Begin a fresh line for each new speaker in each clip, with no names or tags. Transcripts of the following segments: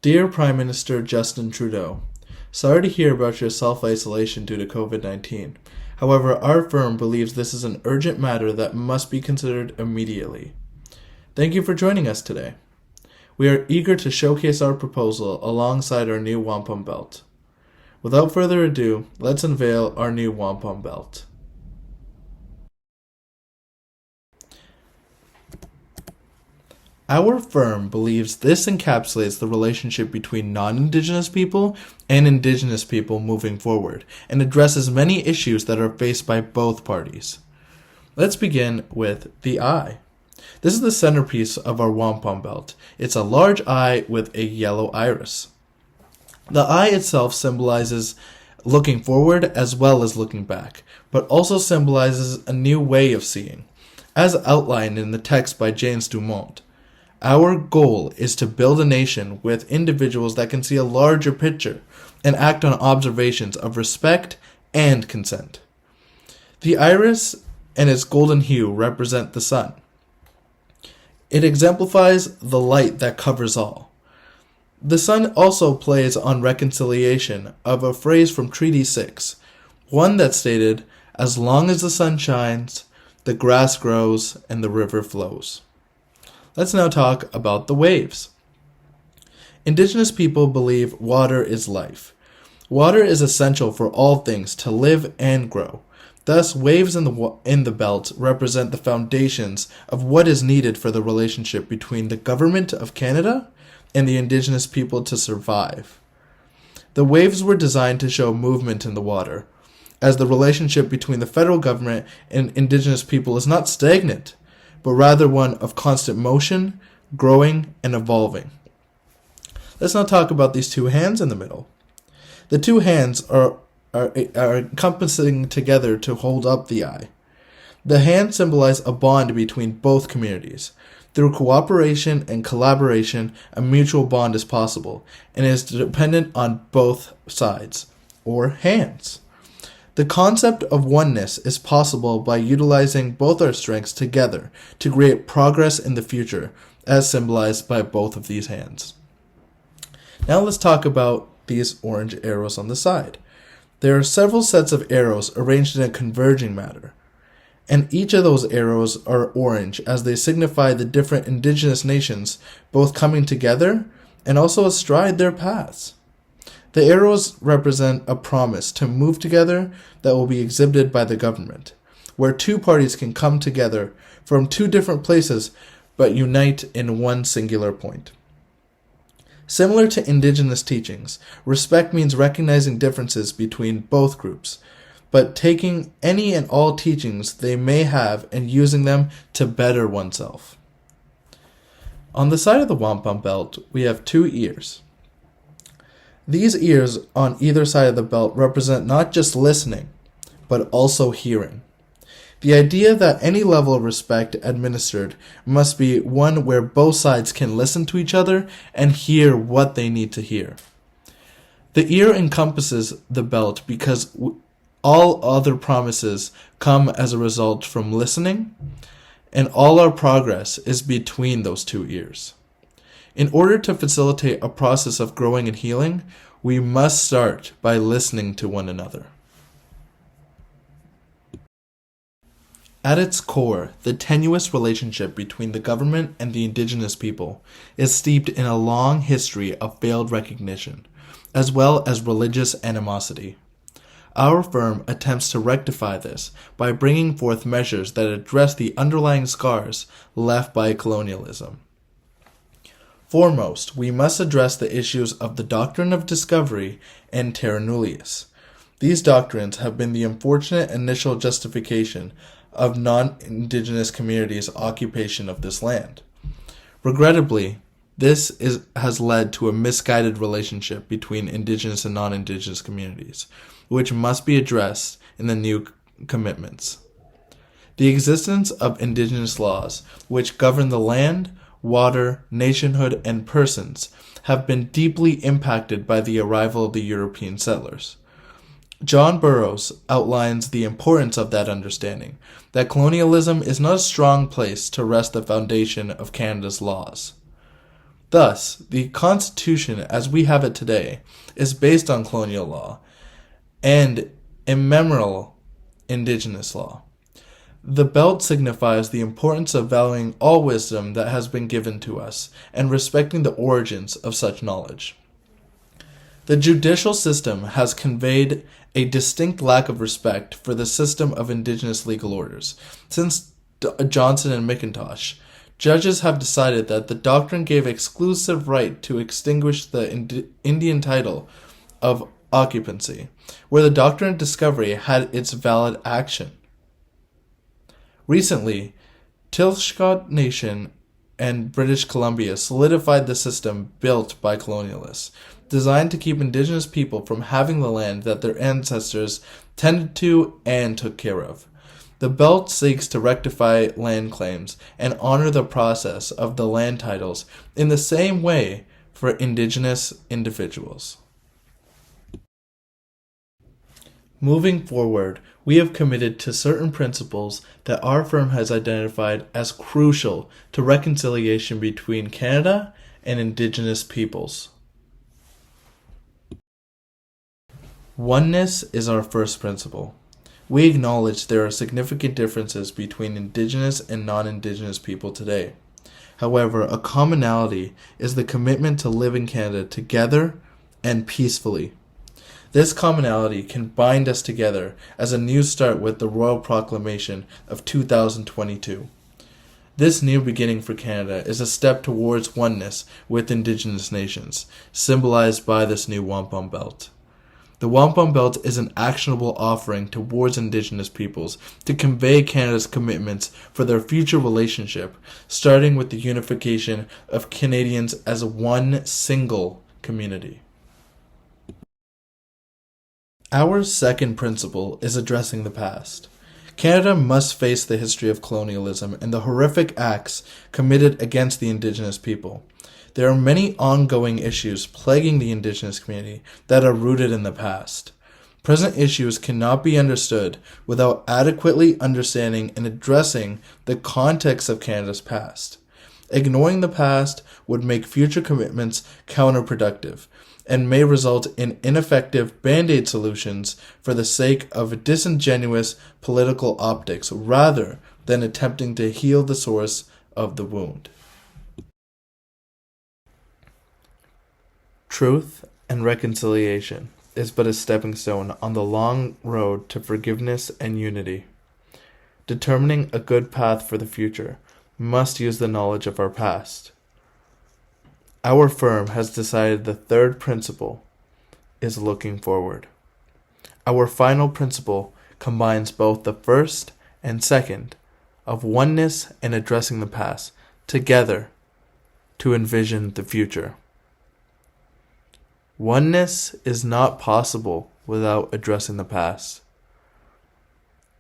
Dear Prime Minister Justin Trudeau, sorry to hear about your self-isolation due to COVID-19. However, our firm believes this is an urgent matter that must be considered immediately. Thank you for joining us today. We are eager to showcase our proposal alongside our new wampum belt. Without further ado, let's unveil our new wampum belt. Our firm believes this encapsulates the relationship between non-Indigenous people and Indigenous people moving forward, and addresses many issues that are faced by both parties. Let's begin with the eye. This is the centerpiece of our wampum belt. It's a large eye with a yellow iris. The eye itself symbolizes looking forward as well as looking back, but also symbolizes a new way of seeing, as outlined in the text by James Dumont. Our goal is to build a nation with individuals that can see a larger picture and act on observations of respect and consent. The iris and its golden hue represent the sun. It exemplifies the light that covers all. The sun also plays on reconciliation of a phrase from Treaty 6, one that stated, "As long as the sun shines, the grass grows and the river flows." Let's now talk about the waves. Indigenous people believe water is life. Water is essential for all things to live and grow. Thus, waves in the belt represent the foundations of what is needed for the relationship between the Government of Canada and the Indigenous people to survive. The waves were designed to show movement in the water, as the relationship between the federal government and Indigenous people is not stagnant, but rather one of constant motion, growing, and evolving. Let's now talk about these two hands in the middle. The two hands are encompassing together to hold up the eye. The hands symbolize a bond between both communities. Through cooperation and collaboration, a mutual bond is possible, and is dependent on both sides, or hands. The concept of oneness is possible by utilizing both our strengths together to create progress in the future, as symbolized by both of these hands. Now let's talk about these orange arrows on the side. There are several sets of arrows arranged in a converging manner, and each of those arrows are orange as they signify the different Indigenous nations both coming together and also astride their paths. The arrows represent a promise to move together that will be exhibited by the government, where two parties can come together from two different places but unite in one singular point. Similar to Indigenous teachings, respect means recognizing differences between both groups, but taking any and all teachings they may have and using them to better oneself. On the side of the wampum belt, we have two ears. These ears on either side of the belt represent not just listening, but also hearing. The idea that any level of respect administered must be one where both sides can listen to each other and hear what they need to hear. The ear encompasses the belt because all other promises come as a result from listening, and all our progress is between those two ears. In order to facilitate a process of growing and healing, we must start by listening to one another. At its core, the tenuous relationship between the government and the Indigenous people is steeped in a long history of failed recognition, as well as religious animosity. Our firm attempts to rectify this by bringing forth measures that address the underlying scars left by colonialism. Foremost, we must address the issues of the doctrine of discovery and terra nullius. These doctrines have been the unfortunate initial justification of non-Indigenous communities' occupation of this land. Regrettably, this has led to a misguided relationship between Indigenous and non-Indigenous communities, which must be addressed in the new commitments. The existence of Indigenous laws, which govern the land, water, nationhood, and persons, have been deeply impacted by the arrival of the European settlers. John Burroughs outlines the importance of that understanding, that colonialism is not a strong place to rest the foundation of Canada's laws. Thus, the Constitution as we have it today is based on colonial law and immemorial Indigenous law. The belt signifies the importance of valuing all wisdom that has been given to us and respecting the origins of such knowledge. The judicial system has conveyed a distinct lack of respect for the system of Indigenous legal orders. Since Johnson and McIntosh, judges have decided that the doctrine gave exclusive right to extinguish the Indian title of occupancy, where the doctrine of discovery had its valid action. Recently, Tilshkot Nation and British Columbia solidified the system built by colonialists, designed to keep Indigenous people from having the land that their ancestors tended to and took care of. The belt seeks to rectify land claims and honor the process of the land titles in the same way for Indigenous individuals. Moving forward, we have committed to certain principles that our firm has identified as crucial to reconciliation between Canada and Indigenous peoples. Oneness is our first principle. We acknowledge there are significant differences between Indigenous and non-Indigenous people today. However, a commonality is the commitment to live in Canada together and peacefully. This commonality can bind us together as a new start with the Royal Proclamation of 2022. This new beginning for Canada is a step towards oneness with Indigenous nations, symbolized by this new wampum belt. The wampum belt is an actionable offering towards Indigenous peoples to convey Canada's commitments for their future relationship, starting with the unification of Canadians as one single community. Our second principle is addressing the past. Canada must face the history of colonialism and the horrific acts committed against the Indigenous people. There are many ongoing issues plaguing the Indigenous community that are rooted in the past. Present issues cannot be understood without adequately understanding and addressing the context of Canada's past. Ignoring the past would make future commitments counterproductive and may result in ineffective band-aid solutions for the sake of disingenuous political optics rather than attempting to heal the source of the wound. Truth and reconciliation is but a stepping stone on the long road to forgiveness and unity. Determining a good path for the future must use the knowledge of our past. Our firm has decided the third principle is looking forward. Our final principle combines both the first and second of oneness and addressing the past together to envision the future. Oneness is not possible without addressing the past.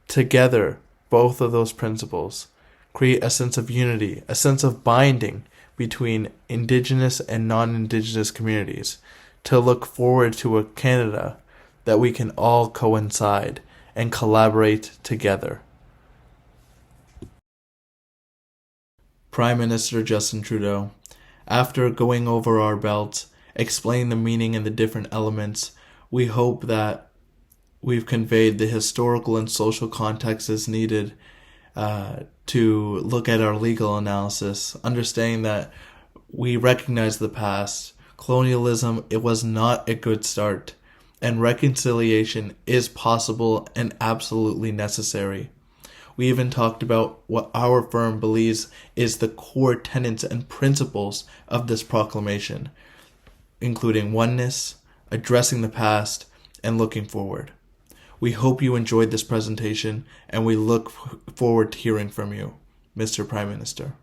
Together, both of those principles create a sense of unity, a sense of binding between Indigenous and non-Indigenous communities to look forward to a Canada that we can all coincide and collaborate together. Prime Minister Justin Trudeau, after going over our belt, explaining the meaning and the different elements, we hope that we've conveyed the historical and social context as needed to look at our legal analysis, understanding that we recognize the past. Colonialism, it was not a good start, and reconciliation is possible and absolutely necessary. We even talked about what our firm believes is the core tenets and principles of this proclamation, including oneness, addressing the past, and looking forward. We hope you enjoyed this presentation, and we look forward to hearing from you, Mr. Prime Minister.